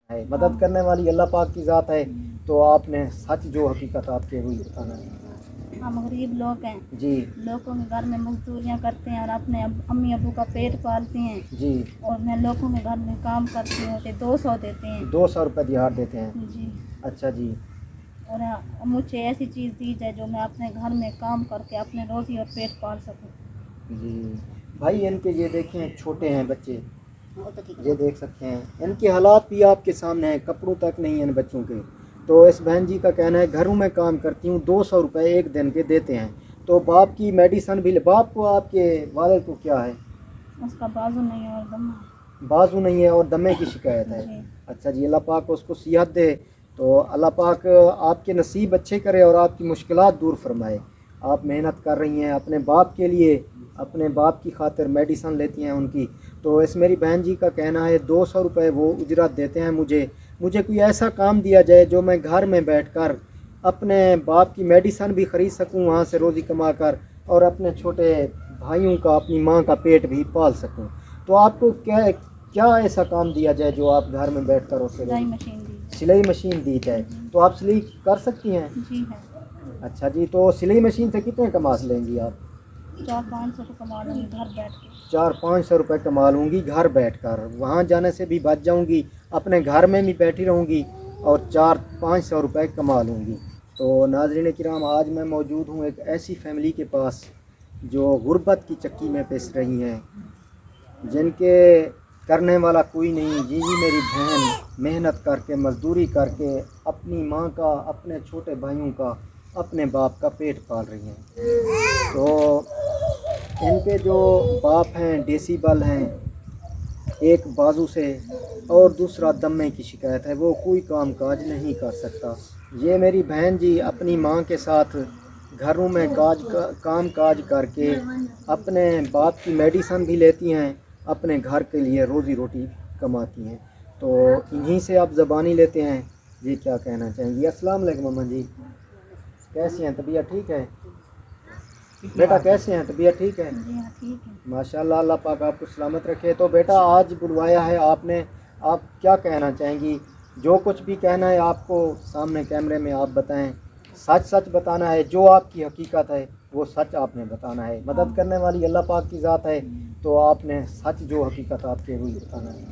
ہے مدد کرنے والی اللہ پاک کی ذات ہے، تو آپ نے سچ جو حقیقت آپ کے ہوئی بتانا ہے۔ ہم غریب لوگ ہیں جی لوگوں کے گھر میں مزدوریاں کرتے ہیں اور اپنے امی ابو کا پیٹ پالتے ہیں، جی اور میں لوگوں کے گھر میں کام کرتی ہوں تو 200 دیتے ہیں 200 روپے دیہات دیتے ہیں۔ جی، اچھا جی اور مجھے ایسی چیز دی جائے جو میں اپنے گھر میں کام کر کے اپنے روزی اور پیٹ پال سکوں۔ جی بھائی ان کے یہ دیکھیں چھوٹے ہیں بچے، یہ دیکھ سکتے ہیں ان کے حالات بھی آپ کے سامنے ہیں، کپڑوں تک نہیں ہیں ان بچوں کے۔ تو اس بہن جی کا کہنا ہے گھروں میں کام کرتی ہوں 200 روپے ایک دن کے دیتے ہیں، تو باپ کی میڈیسن بھی باپ کو آپ کے والد کو کیا ہے؟ اس کا بازو نہیں ہے اور دم ہے۔ بازو نہیں ہے اور دمے کی شکایت ہے۔ جی، اچھا جی اللہ پاک اس کو صحت دے، تو اللہ پاک آپ کے نصیب اچھے کرے اور آپ کی مشکلات دور فرمائے۔ آپ محنت کر رہی ہیں اپنے باپ کے لیے، اپنے باپ کی خاطر میڈیسن لیتی ہیں ان کی، تو اس میری بہن جی کا کہنا ہے 200 روپے وہ اجرت دیتے ہیں مجھے کوئی ایسا کام دیا جائے جو میں گھر میں بیٹھ کر اپنے باپ کی میڈیسن بھی خرید سکوں وہاں سے روزی کما کر، اور اپنے چھوٹے بھائیوں کا اپنی ماں کا پیٹ بھی پال سکوں۔ تو آپ کو کیا ایسا کام دیا جائے جو آپ گھر میں بیٹھ کر اسے سلائی مشین دی۔ سلائی مشین دی جائے، تو آپ سلائی کر سکتی ہیں؟ جی ہے، اچھا جی تو سلائی مشین سے کتنے کما لیں گی آپ؟ 400-500 روپے کما لوں گی گھر بیٹھ کے۔ 400-500 روپے کما لوں گی گھر بیٹھ کر، وہاں جانے سے بھی بچ جاؤں گی، اپنے گھر میں بھی بیٹھی رہوں گی اور 400-500 روپے کما لوں گی۔ تو ناظرین کرام آج میں موجود ہوں ایک ایسی فیملی کے پاس جو غربت کی چکی میں پس رہی ہیں، جن کے کرنے والا کوئی نہیں، جی میری بہن محنت کر کے مزدوری کر کے اپنی ماں کا، اپنے چھوٹے بھائیوں کا، اپنے باپ کا پیٹ پال رہی ہیں۔ تو ان کے جو باپ ہیں ڈیسی بل ہیں، ایک بازو سے اور دوسرا دمے کی شکایت ہے، وہ کوئی کام کاج نہیں کر سکتا۔ یہ میری بہن جی اپنی ماں کے ساتھ گھروں میں کام کاج کر کے اپنے باپ کی میڈیسن بھی لیتی ہیں، اپنے گھر کے لیے روزی روٹی کماتی ہیں۔ تو انہی سے آپ زبانی لیتے ہیں، جی کیا کہنا چاہیں گی؟ السلام علیکم ماما جی، کیسی ہیں؟ طبیعت ٹھیک ہے بیٹا؟ کیسے ہیں؟ طبیعت ٹھیک ہے؟ جی ہاں ٹھیک ہے۔ ماشاء اللہ، اللہ پاک آپ کو سلامت رکھے۔ تو بیٹا آج بلوایا ہے آپ نے، آپ کیا کہنا چاہیں گی؟ جو کچھ بھی کہنا ہے آپ کو سامنے کیمرے میں آپ بتائیں، سچ بتانا ہے، جو آپ کی حقیقت ہے وہ سچ آپ نے بتانا ہے۔ مدد کرنے والی اللہ پاک کی ذات ہے، تو آپ نے سچ جو حقیقت آپ کے ہوئی بتانا ہے۔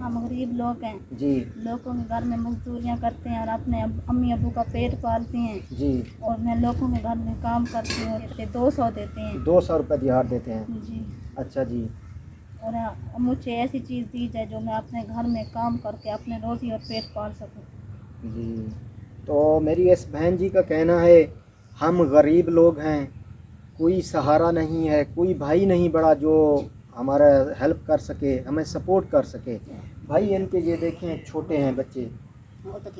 ہم غریب لوگ ہیں جی لوگوں کے گھر میں مزدوریاں کرتے ہیں اور اپنے امی ابو کا پیٹ پالتے ہیں، جی اور میں لوگوں کے گھر میں کام کرتی ہوں تو 200 دیتے ہیں 200 روپے دیہات دیتے ہیں۔ جی، اچھا جی اور مجھے ایسی چیز دی جائے جو میں اپنے گھر میں کام کر کے اپنے روزی اور پیٹ پال سکوں۔ جی تو میری اس بہن جی کا کہنا ہے ہم غریب لوگ ہیں، کوئی سہارا نہیں ہے، کوئی بھائی نہیں بڑا جو ہمارا ہیلپ کر سکے، ہمیں سپورٹ کر سکے۔ بھائی ان کے یہ دیکھیں چھوٹے ہیں بچے،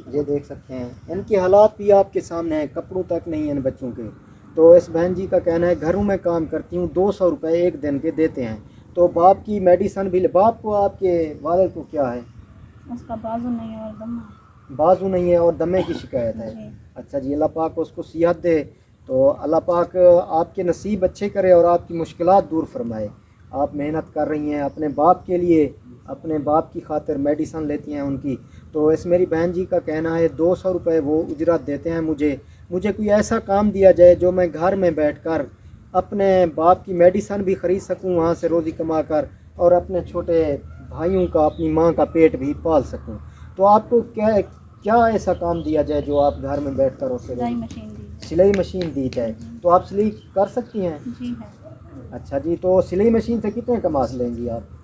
یہ دیکھ سکتے ہیں ان کے حالات بھی آپ کے سامنے ہیں، کپڑوں تک نہیں ہیں ان بچوں کے۔ تو اس بہن جی کا کہنا ہے گھروں میں کام کرتی ہوں 200 روپے ایک دن کے دیتے ہیں، تو باپ کی میڈیسن بھی باپ کو آپ کے والد کو کیا ہے؟ اس کا بازو نہیں ہے اور دم ہے۔ بازو نہیں ہے اور دمے کی شکایت ہے۔ جی، اچھا جی اللہ پاک اس کو صحت دے، تو اللہ پاک آپ کے نصیب اچھے کرے اور آپ کی مشکلات دور فرمائے۔ آپ محنت کر رہی ہیں اپنے باپ کے لیے، اپنے باپ کی خاطر میڈیسن لیتی ہیں ان کی، تو اس میری بہن جی کا کہنا ہے 200 روپے وہ اجرت دیتے ہیں مجھے کوئی ایسا کام دیا جائے جو میں گھر میں بیٹھ کر اپنے باپ کی میڈیسن بھی خرید سکوں وہاں سے روزی کما کر، اور اپنے چھوٹے بھائیوں کا، اپنی ماں کا پیٹ بھی پال سکوں۔ تو آپ کو کیا ایسا کام دیا جائے جو آپ گھر میں بیٹھ کر اسے سلائی مشین دی۔ سلائی مشین دی جائے، تو آپ سلائی کر سکتی ہیں؟ جی ہے، اچھا جی تو سلائی مشین سے کتنے کما لیں گی آپ؟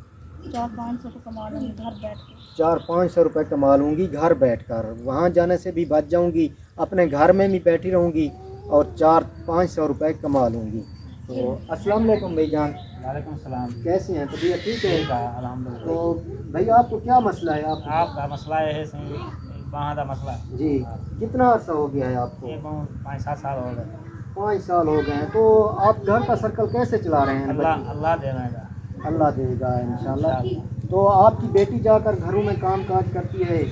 400-500 روپے کما لوں گی گھر بیٹھ کے۔ 400-500 روپے کما لوں گی گھر بیٹھ کر، وہاں جانے سے بھی بچ جاؤں گی، اپنے گھر میں بھی بیٹھی رہوں گی اور 400-500 روپے کما لوں گی۔ تو السلام علیکم بھائی جان، وعلیکم السلام۔ کیسے ہیں؟ طبیعت ٹھیک ہے؟ الحمد للہ۔ تو بھائی آپ کو کیا مسئلہ ہے؟ آپ کا مسئلہ ہے وہاں کا مسئلہ جی کتنا عرصہ ہو گیا ہے آپ کو؟ یہ 5-7 سال ہو گئے۔ 5 سال ہو گئے ہیں۔ تو آپ گھر کا سرکل کیسے چلا رہے ہیں؟ اللہ دے رہے گا۔ اللہ دے گا انشاءاللہ۔ تو آپ کی بیٹی جا کر گھروں میں کام کاج کرتی ہے،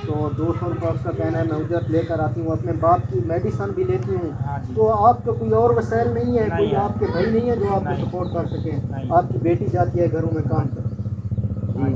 تو 200 روپے اس کا کہنا ہے میں اجرت لے کر آتی ہوں، اپنے باپ کی میڈیسن بھی لیتی ہوں۔ تو آپ کا کوئی اور وسائل نہیں ہے؟ کوئی آپ کے بھائی نہیں ہے جو آپ کو سپورٹ کر سکیں؟ آپ کی بیٹی جاتی ہے گھروں میں کام کر؟ جی